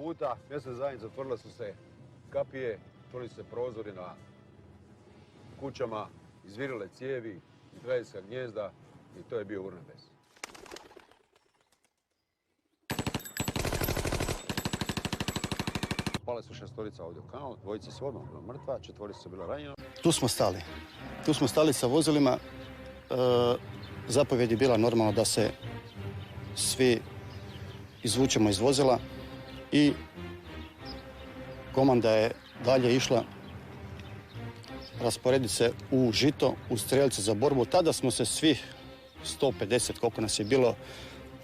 puta mjesna zajednica otvorila su se kapije, otvorili su se prozori na kućama, izvirile cijevi, izgradila gnijezda i to je bio urnebes. Pala su 6 ovdje u kanal, 2 su odmah bila mrtva, 4 su bila ranjena. Tu smo stali. Tu smo stali sa vozilima. Zapovjed je bila normalno da se svi izvučemo iz vozila i komanda je dalje išla rasporediti se u žito, u strelce za borbu. Tada smo se svi 150, koliko nas je bilo,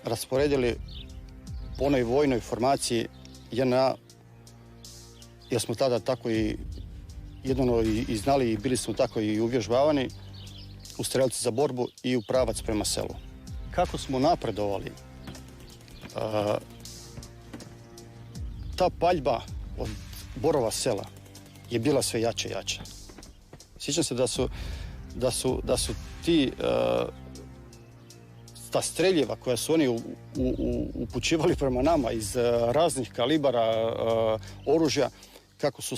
rasporedili po onoj vojnoj formaciji JNA, jer smo tada tako i jedno i znali i bili smo tako i uvježbavani u strelce za borbu i u pravac prema selu. Kako smo napredovali, ta paljba od Borova sela je bila sve jača i jača. Sjećam se da su ta streljiva koja su oni upućivali prema nama iz raznih kalibara oružja, kako su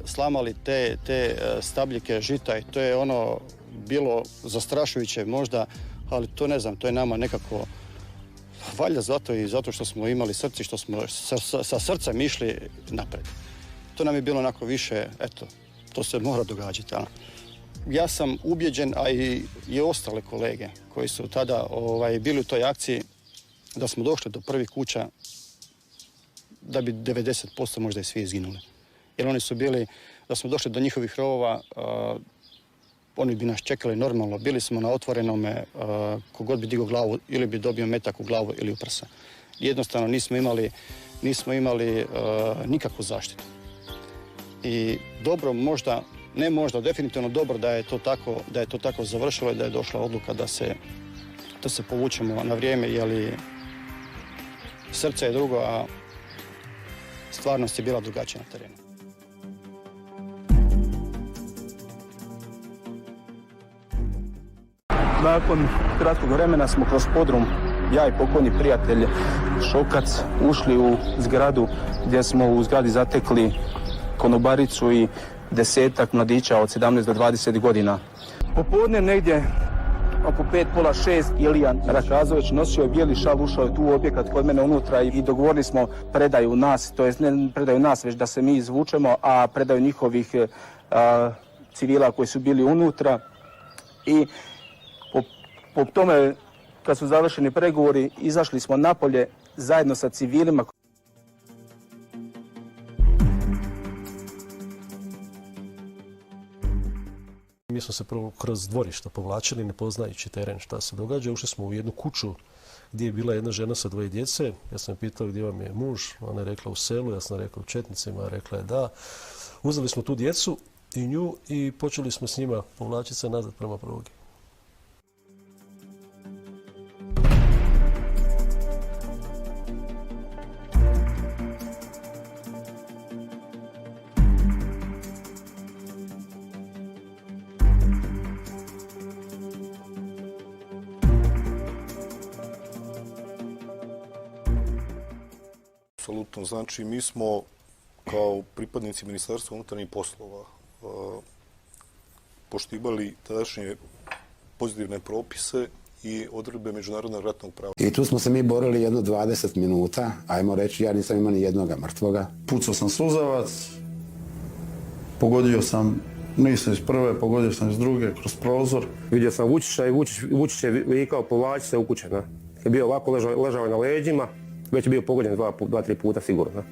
slamali te stabljike žita i to je ono bilo zastrašujuće možda, ali to ne znam, to je nama nekako valjda zato što smo imali srce, što smo sa srcem išli napred. To nam je bilo onako više, eto, to se mora događati. Ali ja sam ubjeđen, a i ostale kolege koji su tada bili u toj akciji, da smo došli do prvih kuća, da bi 90% možda i svi izginuli. Jer oni su bili, da smo došli do njihovih rovova, oni bi nas čekali normalno. Bili smo na otvorenome, kogod bi digao glavu ili bi dobio metak u glavu ili u prsa. Jednostavno nismo imali nikakvu zaštitu. I dobro možda, ne možda, definitivno dobro da je to tako završilo i da je došla odluka da se povučemo na vrijeme, jer srce je drugo, a stvarnost je bila drugačija na terenu. Nakon kratkog vremena smo kroz podrum, ja i pokojni prijatelj Šokac, ušli u zgradu gdje smo u zgradi zatekli konobaricu i 10-ak mladića od 17 do 20 godina. Popodne negdje oko 5, pola 6, Ilijan Rakazović nosio je bijeli šal, ušao je tu u objekat kod mene unutra i dogovorili smo predaju nas, to jest ne predaju nas, već da se mi izvučemo, a predaju njihovih civila koji su bili unutra. I po tome, kad su završeni pregovori, izašli smo napolje zajedno sa civilima. Mi smo se prvo kroz dvorišta povlačili, ne poznajući teren šta se događa. Ušli smo u jednu kuću gdje je bila jedna žena sa 2 djece. Ja sam je pitao gdje vam je muž, ona je rekla u selu, ja sam rekao u Četnicima, rekla je da. Uzeli smo tu djecu i nju i počeli smo s njima povlačiti se nazad prema prugi. Apsolutno, znači mi smo kao pripadnici Ministarstva unutarnjih poslova poštivali tadašnje pozitivne propise i odredbe međunarodnog ratnog prava. I tu smo se mi borili jedno 20 minuta, ajmo reći, ja nisam imao ni jednoga mrtvoga. Pucao sam suzavac, pogodio sam, nisam iz prve, pogodio sam iz druge, kroz prozor. Vidio sam Vučića i Vučić je vikao povlači se u kuće. Je bio ovako, ležao na leđima, već je bio pogođen 2-3 puta sigurno.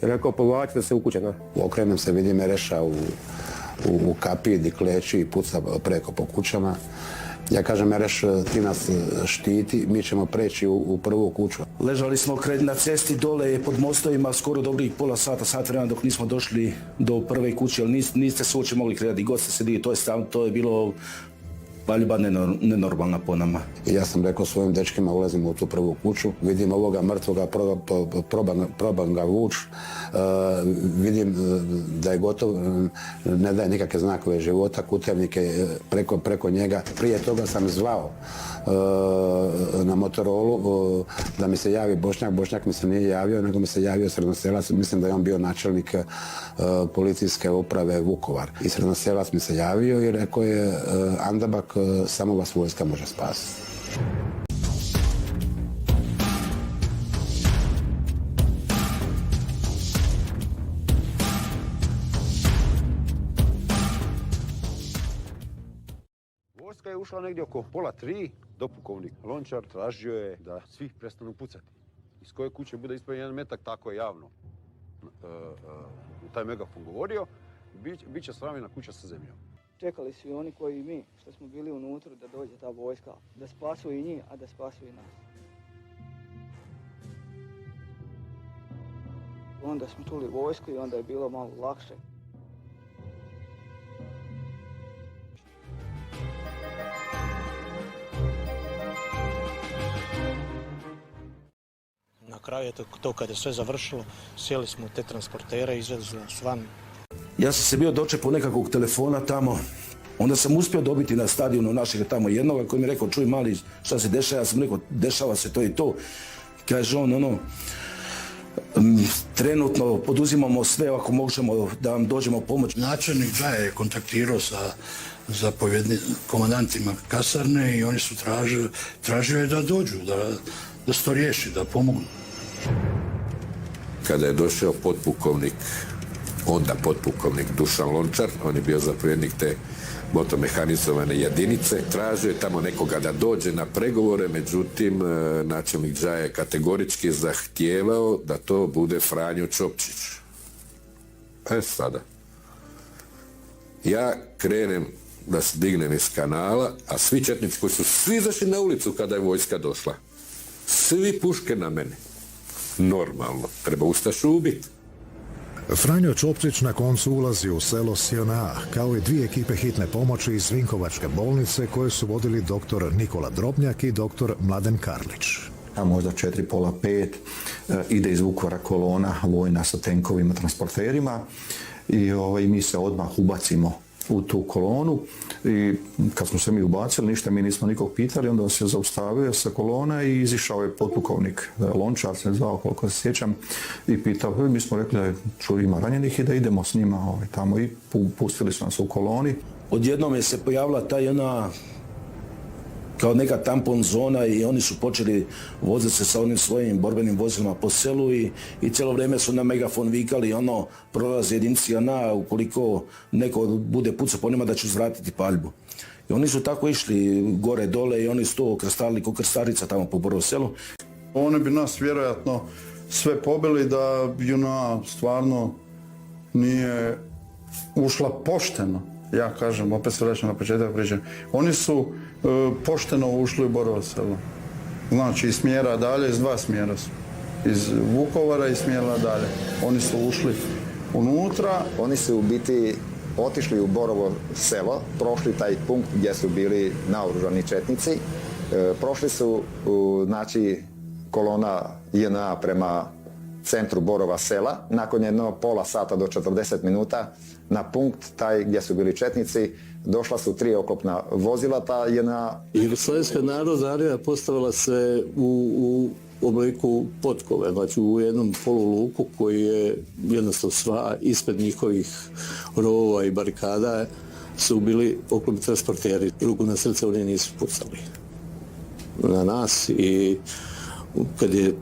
Je rekao povlačite se u kuće. Okrenem se, vidim Ereša u kapiji gdje kleči i puca preko po kućama. Ja kažem, Ereš, ti nas štiti, mi ćemo preći u prvu kuću. Ležali smo na cesti dole pod mostovima skoro dobrih pola sata, sat vremena dok nismo došli do prve kuće, ali niste se uopće mogli kretati. God ste sedili, to je bilo paljba nenormalna po nama. I ja sam rekao svojim dečkima, ulazimo u tu prvu kuću, vidim ovoga mrtvoga, probam ga vuć, vidim da je gotov, ne daje nikakve znakove života, kutevnike preko njega. Prije toga sam zvao na Motorolu da mi se javi Bošnjak. Bošnjak mi se nije javio, nego mi se javio Srednoselac. Mislim da je on bio načelnik policijske uprave Vukovar. I Srednoselac mi se javio i rekao je Andabak, samo vas vojska može spasiti. Vojska je ušla negdje oko 2:30, dopukovnik Lončar tražio je da svi prestanu pucati. Iz koje kuće bude ispaljen jedan metak, tako je javno taj megafon govorio, bit će sravnjena kuća sa zemljom. Čekali su i oni koji i mi, što smo bili unutra, da dođe ta vojska, da spasu i njih, a da spasu i nas. Onda smo čuli vojsku i onda je bilo malo lakše. Na kraju je to kad je sve završilo, sjeli smo u te transportere, izvezli nas van. Ja sam se bio dočepao nekakvog telefona tamo, onda sam uspio dobiti na stadionu našeg tamo jednoga koji mi je rekao, čuj mali, šta se dešava, ja sam rekao, dešava se to i to. Kaže on, trenutno poduzimamo sve ako možemo da vam dođemo pomoć. Načelnik Džaja je kontaktirao sa komandantima kasarne i oni su tražili da dođu, da se to riješi, da pomognu. Kada je došao onda potpukovnik Dušan Lončar, on je bio zapovjednik te motomehanizovane jedinice, tražio je tamo nekoga da dođe na pregovore, međutim načelnik Džaja je kategorički zahtijevao da to bude Franjo Čopčić. Sada ja krenem da se dignem iz kanala, a svi četnici koji su svi izašli na ulicu kada je vojska došla, svi puške na mene. Normalno, treba ustašu ubiti. Franjo Čopčić na koncu ulazi u selo Sjona, kao i 2 ekipe hitne pomoći iz Vinkovačke bolnice koje su vodili dr. Nikola Drobnjak i dr. Mladen Karlić. A možda 4, pola 5 ide iz Vukovara kolona vojna sa tenkovima, transporterima i mi se odmah ubacimo u tu kolonu i kad smo se mi ubacili, ništa mi nismo nikog pitali, onda se zaustavio sa kolona i izišao je potpukovnik Lončar, se zvao koliko se sjećam, i pitao, mi smo rekli da ima ranjenih i da idemo s njima tamo i pustili su nas u koloni. Odjednom je se pojavila ta jedna kao neka tampon zona i oni su počeli voziti se sa onim svojim borbenim vozilima po selu i cijelo vrijeme su na megafon vikali prolazi jedinci JNA, ukoliko neko bude pucao po njima da će uzvratiti paljbu. I oni su tako išli gore dole i oni su to krstali ko krstarica tamo po Borovo selu. Oni bi nas vjerojatno sve pobili da JNA stvarno nije ušla pošteno. Ja kažem, opet se vraćam na početak priče. Oni su pošteno ušli u Borovo selo. Znači iz smjera dalje, iz 2 smjera su. Iz Vukovara i smjera dalje. Oni su ušli unutra. Oni su u biti otišli u Borovo selo, prošli taj punkt gdje su bili naoružani četnici. Prošli su, znači, kolona JNA prema centru Borova sela. Nakon jedno pola sata do 40 minuta na punkt taj gdje su bili četnici došla su 3 oklopna vozila ta JNA. Jugoslavijska narodna armija postavila se u obliku potkove, znači u jednom poluluku koji je jednostavno sva ispred njihovih rovova i barikada su bili oklopni transporteri. Ruku na srce oni nisu pucali na nas i kad je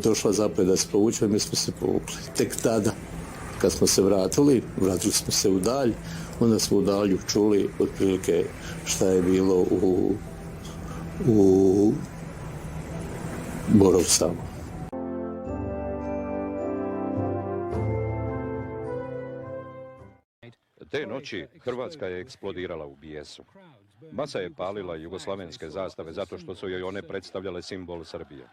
došla zapovjed da se povučemo, mi smo se povukli. Tek tada, kad smo se vratili smo se u dalj, onda smo u dalju čuli otprilike šta je bilo u Borovu selu. Te noći Hrvatska je eksplodirala u bijesu. Masa je palila jugoslavenske zastave zato što su joj one predstavljale simbol Srbije.